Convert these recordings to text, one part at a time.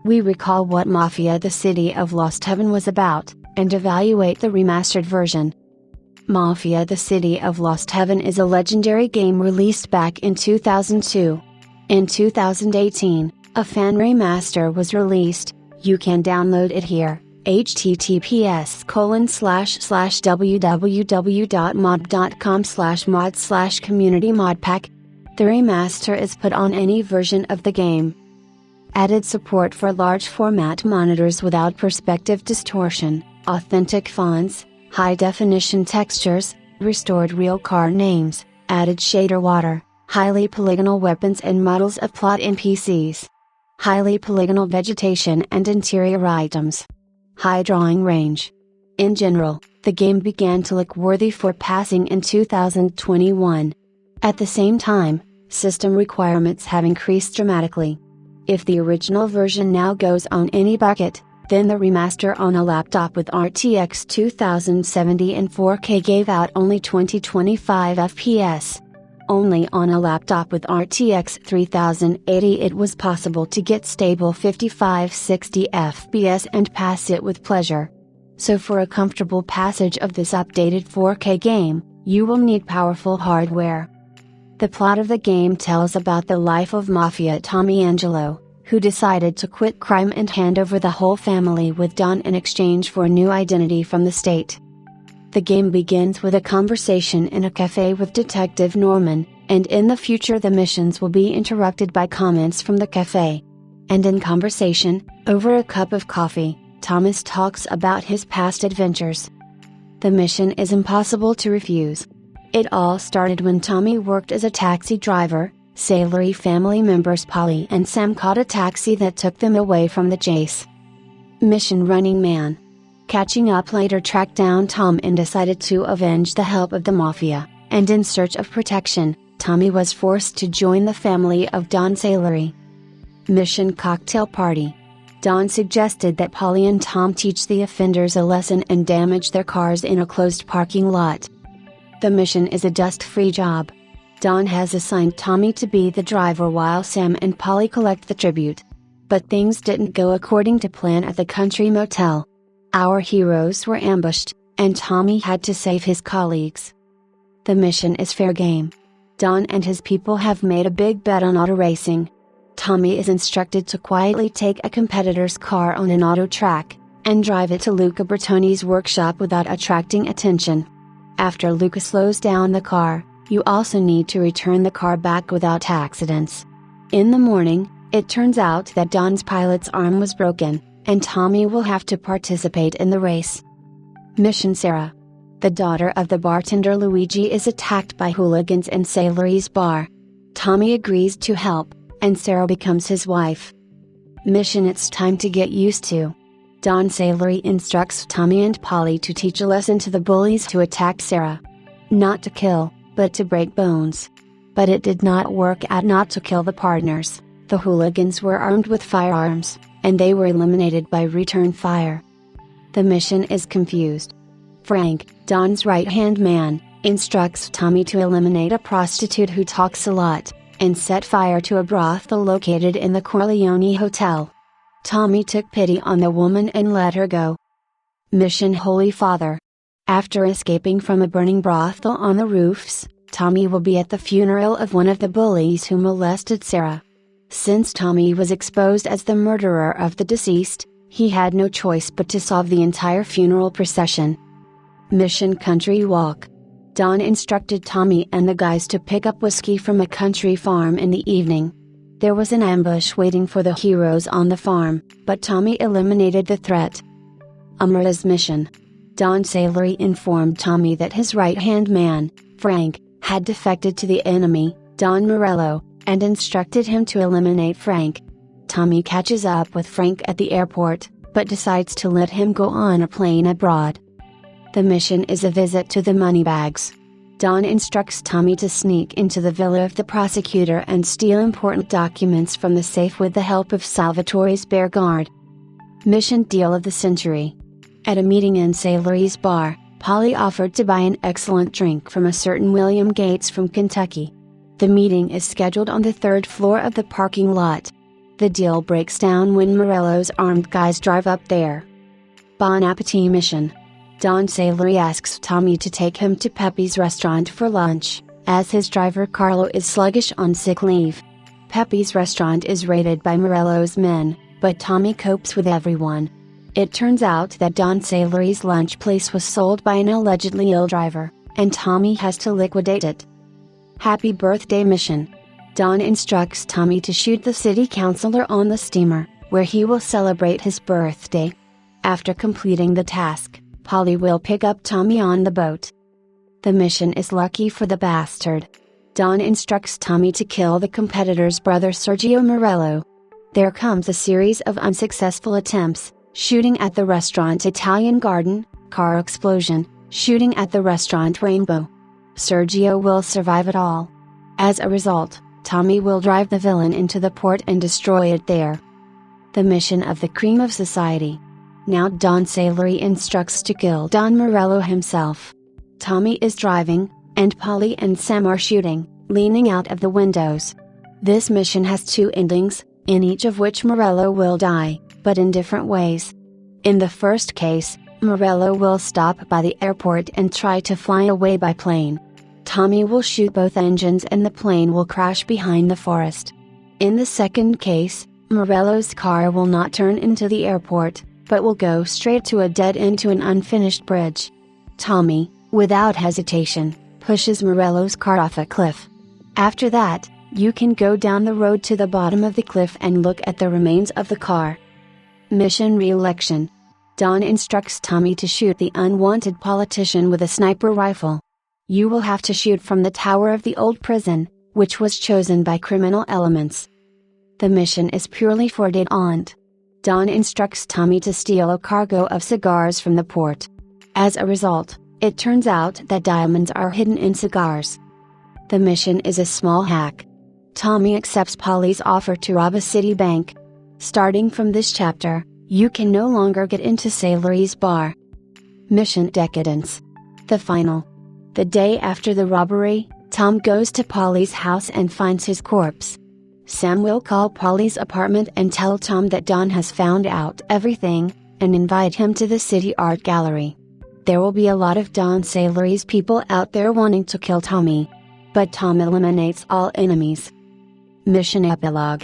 We recall what Mafia: The City of Lost Heaven was about, and evaluate the remastered version. Mafia: The City of Lost Heaven is a legendary game released back in 2002. In 2018, a fan remaster was released. You can download it here. https://www.mod.com/mod/community-modpack. The remaster is put on any version of the game. Added support for large format monitors without perspective distortion, authentic fonts, high definition textures, restored real car names, added shader water, highly polygonal weapons and models of plot NPCs, highly polygonal vegetation and interior items, high drawing range. In general, the game began to look worthy for passing in 2021. At the same time, system requirements have increased dramatically. If the original version now goes on any bucket, then the remaster on a laptop with RTX 2070 and 4K gave out only 2025 FPS. Only on a laptop with RTX 3080 it was possible to get stable 55-60 FPS and pass it with pleasure. So for a comfortable passage of this updated 4K game, you will need powerful hardware. The plot of the game tells about the life of Mafia Tommy Angelo, who decided to quit crime and hand over the whole family with Don in exchange for a new identity from the state. The game begins with a conversation in a cafe with Detective Norman, and in the future the missions will be interrupted by comments from the cafe. And in conversation, over a cup of coffee, Thomas talks about his past adventures. The mission is impossible to refuse. It all started when Tommy worked as a taxi driver. Salery family members Polly and Sam caught a taxi that took them away from the chase. Mission: Running Man. Catching up later tracked down Tom and decided to avenge the help of the Mafia, and in search of protection, Tommy was forced to join the family of Don Salery. Mission: Cocktail Party. Don suggested that Polly and Tom teach the offenders a lesson and damage their cars in a closed parking lot. The mission is a dust-free job. Don has assigned Tommy to be the driver while Sam and Polly collect the tribute. But things didn't go according to plan at the country motel. Our heroes were ambushed, and Tommy had to save his colleagues. The mission is fair game. Don and his people have made a big bet on auto racing. Tommy is instructed to quietly take a competitor's car on an auto track, and drive it to Luca Bertoni's workshop without attracting attention. After Luca slows down the car, you also need to return the car back without accidents. In the morning, it turns out that Don's pilot's arm was broken, and Tommy will have to participate in the race. Mission: Sarah. The daughter of the bartender Luigi is attacked by hooligans in Salery's bar. Tommy agrees to help, and Sarah becomes his wife. Mission: It's Time to Get Used To. Don Salery instructs Tommy and Polly to teach a lesson to the bullies who attacked Sarah. Not to kill, but to break bones. But it did not work out not to kill the partners. The hooligans were armed with firearms, and they were eliminated by return fire. The mission is confused. Frank, Don's right-hand man, instructs Tommy to eliminate a prostitute who talks a lot, and set fire to a brothel located in the Corleone Hotel. Tommy took pity on the woman and let her go. Mission: Holy Father. After escaping from a burning brothel on the roofs, Tommy will be at the funeral of one of the bullies who molested Sarah. Since Tommy was exposed as the murderer of the deceased, he had no choice but to solve the entire funeral procession. Mission: Country Walk. Don instructed Tommy and the guys to pick up whiskey from a country farm in the evening. There was an ambush waiting for the heroes on the farm, but Tommy eliminated the threat. Amrita's Mission. Don Salery informed Tommy that his right-hand man, Frank, had defected to the enemy, Don Morello, and instructed him to eliminate Frank. Tommy catches up with Frank at the airport, but decides to let him go on a plane abroad. The mission is a visit to the moneybags. Don instructs Tommy to sneak into the villa of the prosecutor and steal important documents from the safe with the help of Salvatore's bear guard. Mission: Deal of the Century. At a meeting in Salery's bar, Polly offered to buy an excellent drink from a certain William Gates from Kentucky. The meeting is scheduled on the third floor of the parking lot. The deal breaks down when Morello's armed guys drive up there. Bon Appetit mission. Don Salery asks Tommy to take him to Pepe's restaurant for lunch, as his driver Carlo is sluggish on sick leave. Pepe's restaurant is raided by Morello's men, but Tommy copes with everyone. It turns out that Don Salery's lunch place was sold by an allegedly ill driver, and Tommy has to liquidate it. Happy birthday mission. Don instructs Tommy to shoot the city councilor on the steamer, where he will celebrate his birthday. After completing the task, Polly will pick up Tommy on the boat. The mission is lucky for the bastard. Don instructs Tommy to kill the competitor's brother Sergio Morello. There comes a series of unsuccessful attempts: shooting at the restaurant Italian Garden, car explosion, shooting at the restaurant Rainbow. Sergio will survive it all. As a result, Tommy will drive the villain into the port and destroy it there. The mission of the cream of society. Now Don Salery instructs to kill Don Morello himself. Tommy is driving, and Polly and Sam are shooting, leaning out of the windows. This mission has two endings, in each of which Morello will die, but in different ways. In the first case, Morello will stop by the airport and try to fly away by plane. Tommy will shoot both engines and the plane will crash behind the forest. In the second case, Morello's car will not turn into the airport, but will go straight to a dead end to an unfinished bridge. Tommy, without hesitation, pushes Morello's car off a cliff. After that, you can go down the road to the bottom of the cliff and look at the remains of the car. Mission re-election. Don instructs Tommy to shoot the unwanted politician with a sniper rifle. You will have to shoot from the tower of the old prison, which was chosen by criminal elements. The mission is purely for détente. Don instructs Tommy to steal a cargo of cigars from the port. As a result, it turns out that diamonds are hidden in cigars. The mission is a small hack. Tommy accepts Polly's offer to rob a city bank. Starting from this chapter, you can no longer get into Salery's bar. Mission decadence. The final. The day after the robbery, Tom goes to Polly's house and finds his corpse. Sam will call Polly's apartment and tell Tom that Don has found out everything, and invite him to the city art gallery. There will be a lot of Don Salery's people out there wanting to kill Tommy. But Tom eliminates all enemies. Mission epilogue.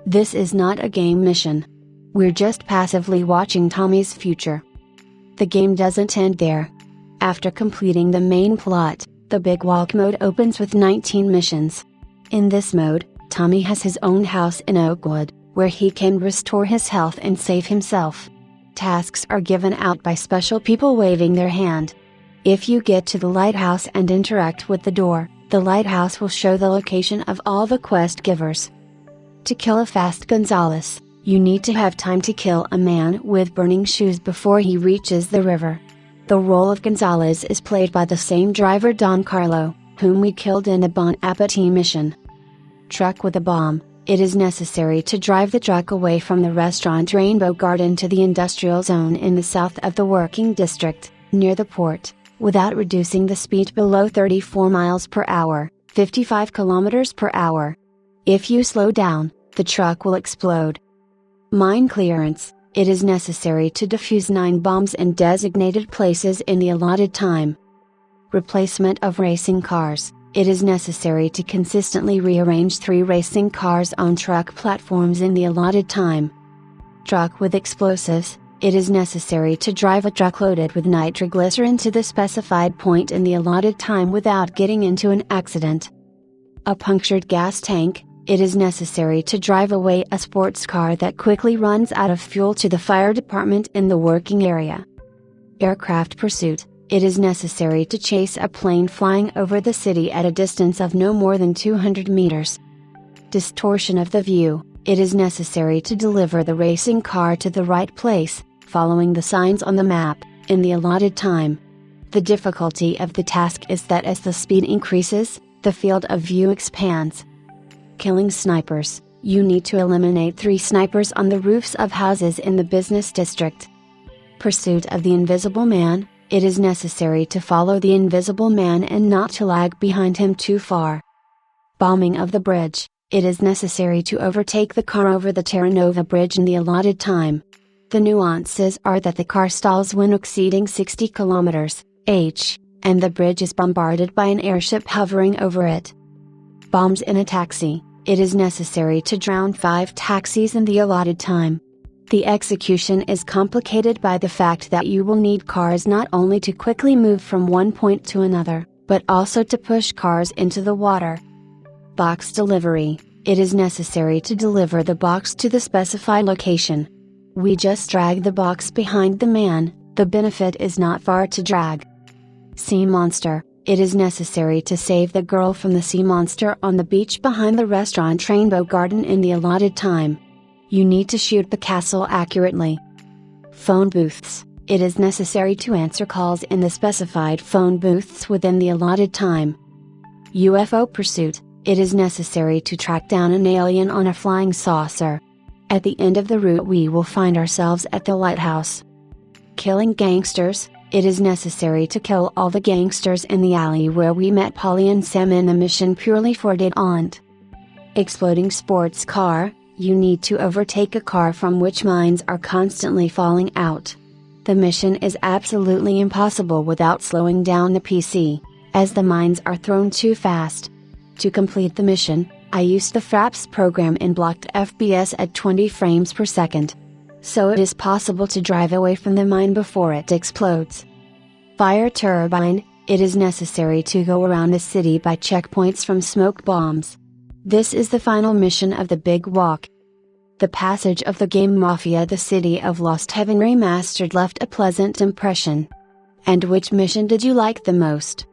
This is not a game mission. We're just passively watching Tommy's future. The game doesn't end there. After completing the main plot, the Big Walk mode opens with 19 missions. In this mode, Tommy has his own house in Oakwood, where he can restore his health and save himself. Tasks are given out by special people waving their hand. If you get to the lighthouse and interact with the door, the lighthouse will show the location of all the quest givers. To kill a fast Gonzales, you need to have time to kill a man with burning shoes before he reaches the river. The role of Gonzales is played by the same driver Don Carlo, whom we killed in a Bon Appetit mission. Truck with a bomb. It is necessary to drive the truck away from the restaurant Rainbow Garden to the industrial zone in the south of the working district, near the port, without reducing the speed below 34 miles per hour, 55 kilometers per hour. If you slow down, the truck will explode. Mine clearance. It is necessary to defuse 9 bombs in designated places in the allotted time. Replacement of racing cars. It is necessary to consistently rearrange 3 racing cars on truck platforms in the allotted time. Truck with explosives. It is necessary to drive a truck loaded with nitroglycerin to the specified point in the allotted time without getting into an accident. A punctured gas tank. It is necessary to drive away a sports car that quickly runs out of fuel to the fire department in the working area. Aircraft pursuit. It is necessary to chase a plane flying over the city at a distance of no more than 200 meters. Distortion of the view. It is necessary to deliver the racing car to the right place, following the signs on the map, in the allotted time. The difficulty of the task is that as the speed increases, the field of view expands. Killing snipers. You need to eliminate 3 snipers on the roofs of houses in the business district. Pursuit of the Invisible Man. It is necessary to follow the Invisible Man and not to lag behind him too far. Bombing of the bridge. it is necessary to overtake the car over the Terranova Bridge in the allotted time. The nuances are that the car stalls when exceeding 60 km/h, and the bridge is bombarded by an airship hovering over it. Bombs in a taxi, it is necessary to drown 5 taxis in the allotted time. The execution is complicated by the fact that you will need cars not only to quickly move from one point to another, but also to push cars into the water. Box delivery, it is necessary to deliver the box to the specified location. We just drag the box behind the man, the benefit is not far to drag. Sea monster, it is necessary to save the girl from the sea monster on the beach behind the restaurant Rainbow Garden in the allotted time. You need to shoot the castle accurately. Phone booths, it is necessary to answer calls in the specified phone booths within the allotted time. UFO pursuit, it is necessary to track down an alien on a flying saucer. At the end of the route we will find ourselves at the lighthouse. Killing gangsters, it is necessary to kill all the gangsters in the alley where we met Polly and Sam in the mission purely for Dead Aunt. Exploding sports car, you need to overtake a car from which mines are constantly falling out. The mission is absolutely impossible without slowing down the PC, as the mines are thrown too fast. To complete the mission, I used the Fraps program in blocked FPS at 20 frames per second. So it is possible to drive away from the mine before it explodes. Fire turbine, it is necessary to go around the city by checkpoints from smoke bombs. This is the final mission of the Big Walk. The passage of the game Mafia: The City of Lost Heaven Remastered left a pleasant impression. And which mission did you like the most?